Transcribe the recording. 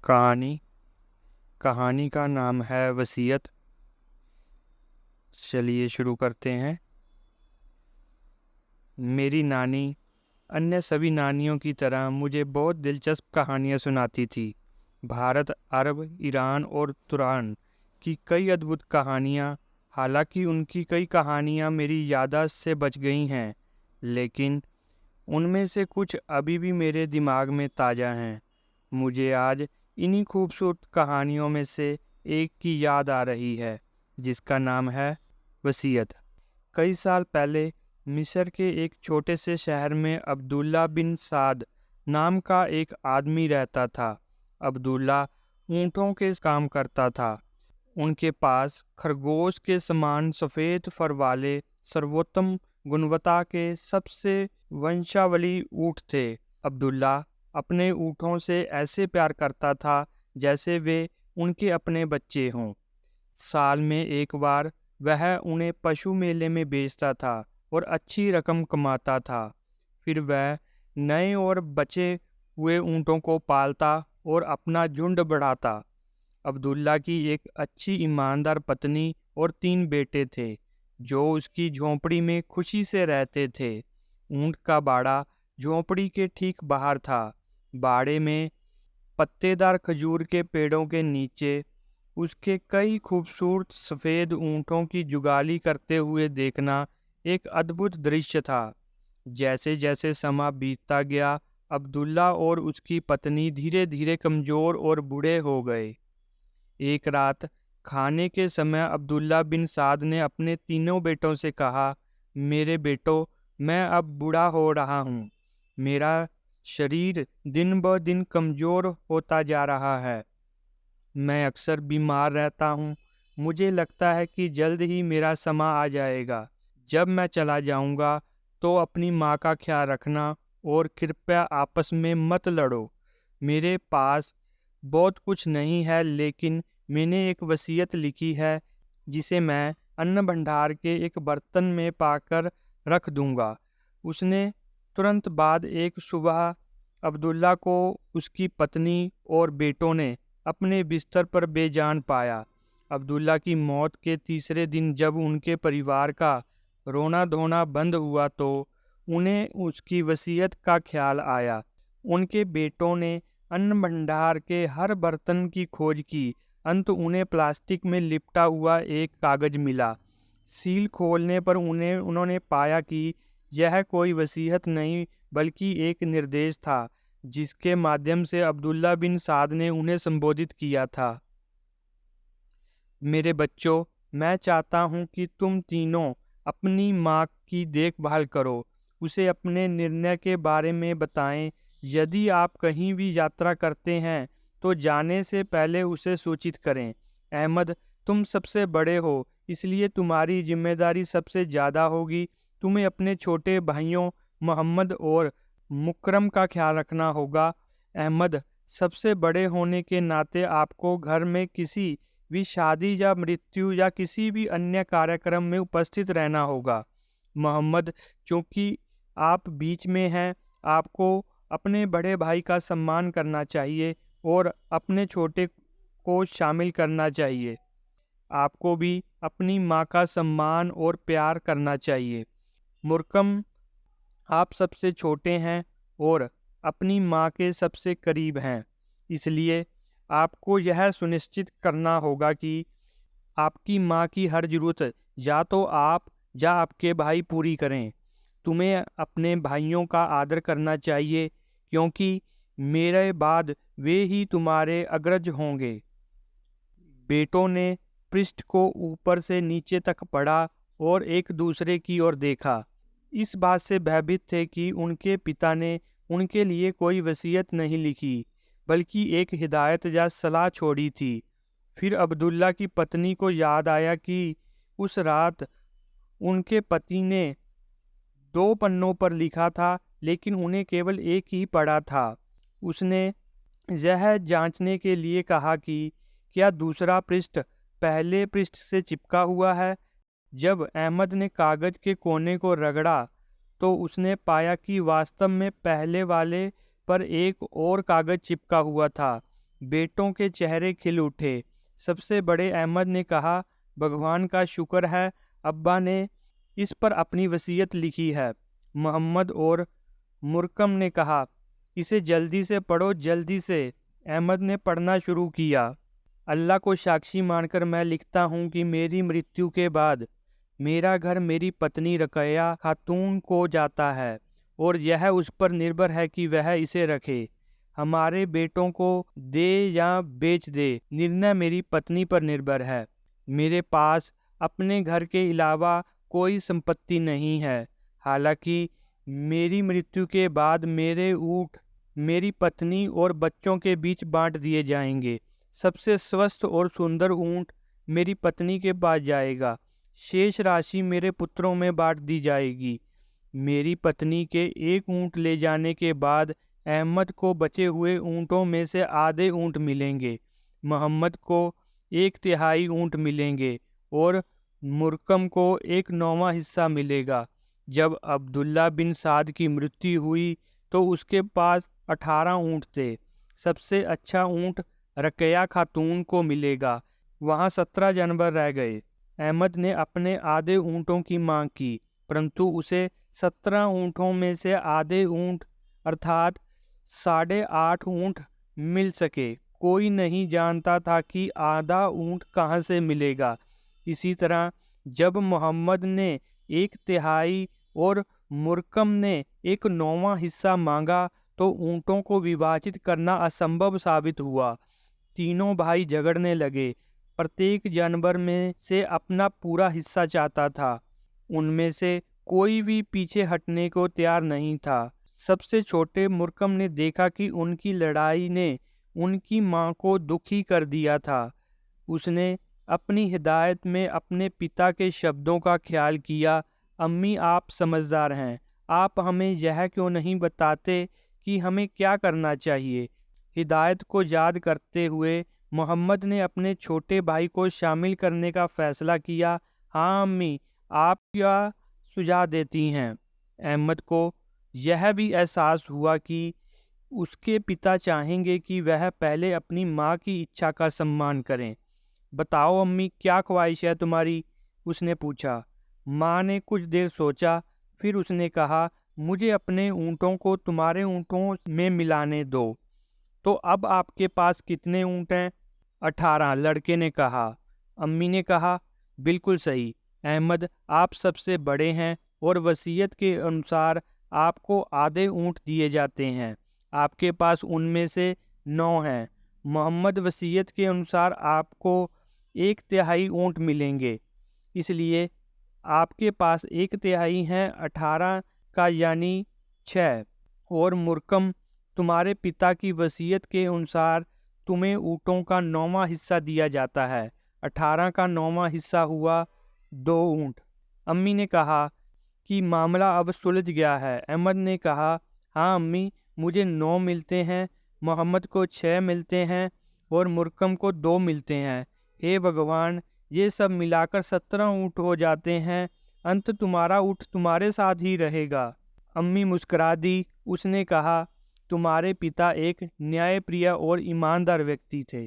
कहानी कहानी का नाम है वसीयत। चलिए शुरू करते हैं। मेरी नानी अन्य सभी नानियों की तरह मुझे बहुत दिलचस्प कहानियाँ सुनाती थी। भारत, अरब, ईरान और तुरान की कई अद्भुत कहानियाँ। हालांकि उनकी कई कहानियाँ मेरी याददाश्त से बच गई हैं, लेकिन उनमें से कुछ अभी भी मेरे दिमाग में ताज़ा हैं। मुझे आज इन्हीं खूबसूरत कहानियों में से एक की याद आ रही है, जिसका नाम है वसीयत। कई साल पहले मिस्र के एक छोटे से शहर में अब्दुल्ला बिन साद नाम का एक आदमी रहता था। अब्दुल्ला ऊँटों के काम करता था। उनके पास खरगोश के समान सफ़ेद फर वाले सर्वोत्तम गुणवत्ता के सबसे वंशावली ऊँट थे। अब्दुल्ला अपने ऊँटों से ऐसे प्यार करता था जैसे वे उनके अपने बच्चे हों। साल में एक बार वह उन्हें पशु मेले में बेचता था और अच्छी रकम कमाता था। फिर वह नए और बचे हुए ऊँटों को पालता और अपना झुंड बढ़ाता। अब्दुल्ला की एक अच्छी ईमानदार पत्नी और 3 बेटे थे, जो उसकी झोंपड़ी में खुशी से रहते थे। ऊँट का बाड़ा झोंपड़ी के ठीक बाहर था। बाड़े में पत्तेदार खजूर के पेड़ों के नीचे उसके कई खूबसूरत सफ़ेद ऊँटों की जुगाली करते हुए देखना एक अद्भुत दृश्य था। जैसे जैसे समय बीतता गया, अब्दुल्ला और उसकी पत्नी धीरे धीरे कमज़ोर और बूढ़े हो गए। एक रात खाने के समय अब्दुल्ला बिन साद ने अपने तीनों बेटों से कहा, मेरे बेटों, मैं अब बूढ़ा हो रहा हूँ। मेरा शरीर दिन ब दिन कमज़ोर होता जा रहा है। मैं अक्सर बीमार रहता हूँ। मुझे लगता है कि जल्द ही मेरा समय आ जाएगा। जब मैं चला जाऊँगा तो अपनी माँ का ख्याल रखना और कृपया आपस में मत लड़ो। मेरे पास बहुत कुछ नहीं है, लेकिन मैंने एक वसीयत लिखी है जिसे मैं अन्न भंडार के एक बर्तन में पाकर रख दूंगा। उसने तुरंत बाद एक सुबह अब्दुल्ला को उसकी पत्नी और बेटों ने अपने बिस्तर पर बेजान पाया। अब्दुल्ला की मौत के तीसरे दिन जब उनके परिवार का रोना धोना बंद हुआ तो उन्हें उसकी वसीयत का ख्याल आया। उनके बेटों ने अन्न भंडार के हर बर्तन की खोज की। अंत उन्हें प्लास्टिक में लिपटा हुआ एक कागज मिला। सील खोलने पर उन्होंने पाया कि यह कोई वसीयत नहीं बल्कि एक निर्देश था, जिसके माध्यम से अब्दुल्ला बिन साद ने उन्हें संबोधित किया था। मेरे बच्चों, मैं चाहता हूँ कि तुम तीनों अपनी माँ की देखभाल करो, उसे अपने निर्णय के बारे में बताएं। यदि आप कहीं भी यात्रा करते हैं तो जाने से पहले उसे सूचित करें। अहमद, तुम सबसे बड़े हो, इसलिए तुम्हारी जिम्मेदारी सबसे ज़्यादा होगी। तुम्हें अपने छोटे भाइयों मोहम्मद और मुकरम का ख्याल रखना होगा। अहमद, सबसे बड़े होने के नाते आपको घर में किसी भी शादी या मृत्यु या किसी भी अन्य कार्यक्रम में उपस्थित रहना होगा। मोहम्मद, चूंकि आप बीच में हैं, आपको अपने बड़े भाई का सम्मान करना चाहिए और अपने छोटे को शामिल करना चाहिए। आपको भी अपनी माँ का सम्मान और प्यार करना चाहिए। मुरकम, आप सबसे छोटे हैं और अपनी माँ के सबसे करीब हैं, इसलिए आपको यह सुनिश्चित करना होगा कि आपकी माँ की हर ज़रूरत या तो आप या आपके भाई पूरी करें। तुम्हें अपने भाइयों का आदर करना चाहिए, क्योंकि मेरे बाद वे ही तुम्हारे अग्रज होंगे। बेटों ने पृष्ठ को ऊपर से नीचे तक पढ़ा और एक दूसरे की ओर देखा। इस बात से भयभीत थे कि उनके पिता ने उनके लिए कोई वसीयत नहीं लिखी, बल्कि एक हिदायत या सलाह छोड़ी थी। फिर अब्दुल्ला की पत्नी को याद आया कि उस रात उनके पति ने 2 पन्नों पर लिखा था, लेकिन उन्हें केवल एक ही पढ़ा था। उसने यह जांचने के लिए कहा कि क्या दूसरा पृष्ठ पहले पृष्ठ से चिपका हुआ है। जब अहमद ने कागज के कोने को रगड़ा तो उसने पाया कि वास्तव में पहले वाले पर एक और कागज चिपका हुआ था, बेटों के चेहरे खिल उठे। सबसे बड़े अहमद ने कहा, भगवान का शुक्र है, अब्बा ने इस पर अपनी वसीयत लिखी है। मोहम्मद और मुरकम ने कहा, इसे जल्दी से पढ़ो, जल्दी से। अहमद ने पढ़ना शुरू किया। अल्लाह को साक्षी मानकर मैं लिखता हूँ कि मेरी मृत्यु के बाद मेरा घर मेरी पत्नी रकया खातून को जाता है और यह उस पर निर्भर है कि वह इसे रखे। हमारे बेटों को दे या बेच दे, निर्णय मेरी पत्नी पर निर्भर है। मेरे पास अपने घर के अलावा कोई संपत्ति नहीं है। हालांकि मेरी मृत्यु के बाद मेरे ऊँट मेरी पत्नी और बच्चों के बीच बांट दिए जाएंगे। सबसे स्वस्थ और सुंदर ऊँट मेरी पत्नी के पास जाएगा। शेष राशि मेरे पुत्रों में बांट दी जाएगी। मेरी पत्नी के एक ऊँट ले जाने के बाद अहमद को बचे हुए ऊँटों में से आधे ऊँट मिलेंगे, मोहम्मद को 1/3 ऊँट मिलेंगे और मुरकम को 1/9 हिस्सा मिलेगा। जब अब्दुल्ला बिन साद की मृत्यु हुई तो उसके पास 18 ऊँट थे। सबसे अच्छा ऊँट रकया खातून को मिलेगा। वहाँ 17 जानवर रह गए। अहमद ने अपने आधे ऊँटों की मांग की, परंतु उसे 17 ऊँटों में से आधे ऊँट अर्थात 8.5 ऊँट मिल सके। कोई नहीं जानता था कि आधा ऊँट कहाँ से मिलेगा। इसी तरह जब मोहम्मद ने 1/3 और मुरकम ने 1/9 हिस्सा मांगा तो ऊँटों को विभाजित करना असंभव साबित हुआ। तीनों भाई झगड़ने लगे। प्रत्येक जानवर में से अपना पूरा हिस्सा चाहता था। उनमें से कोई भी पीछे हटने को तैयार नहीं था। सबसे छोटे मुरकम ने देखा कि उनकी लड़ाई ने उनकी मां को दुखी कर दिया था। उसने अपनी हिदायत में अपने पिता के शब्दों का ख्याल किया, अम्मी आप समझदार हैं, आप हमें यह क्यों नहीं बताते कि हमें क्या करना चाहिए। हिदायत को याद करते हुए मोहम्मद ने अपने छोटे भाई को शामिल करने का फैसला किया। हाँ अम्मी, आप क्या सुझाव देती हैं। अहमद को यह भी एहसास हुआ कि उसके पिता चाहेंगे कि वह पहले अपनी माँ की इच्छा का सम्मान करें। बताओ अम्मी, क्या ख्वाहिश है तुम्हारी, उसने पूछा। माँ ने कुछ देर सोचा, फिर उसने कहा, मुझे अपने ऊँटों को तुम्हारे ऊँटों में मिलाने दो। तो अब आपके पास कितने ऊँट हैं? 18, लड़के ने कहा। अम्मी ने कहा, बिल्कुल सही अहमद, आप सबसे बड़े हैं और वसीयत के अनुसार आपको आधे ऊँट दिए जाते हैं। आपके पास उनमें से 9 हैं। मोहम्मद, वसीयत के अनुसार आपको 1/3 ऊँट मिलेंगे, इसलिए आपके पास 1/3 हैं 18 का, यानी 6। और मुरकम, तुम्हारे पिता की वसीयत के अनुसार तुम्हें ऊँटों का 9वां हिस्सा दिया जाता है। 18 का 9वां हिस्सा हुआ 2 ऊँट। अम्मी ने कहा कि मामला अब सुलझ गया है। अहमद ने कहा, हाँ अम्मी, मुझे 9 मिलते हैं, मोहम्मद को 6 मिलते हैं और मुरकम को 2 मिलते हैं। हे भगवान, ये सब मिलाकर 17 ऊँट हो जाते हैं। अंत तुम्हारा ऊँट तुम्हारे साथ ही रहेगा। अम्मी मुस्कुरा दी। उसने कहा, तुम्हारे पिता एक न्यायप्रिय और ईमानदार व्यक्ति थे।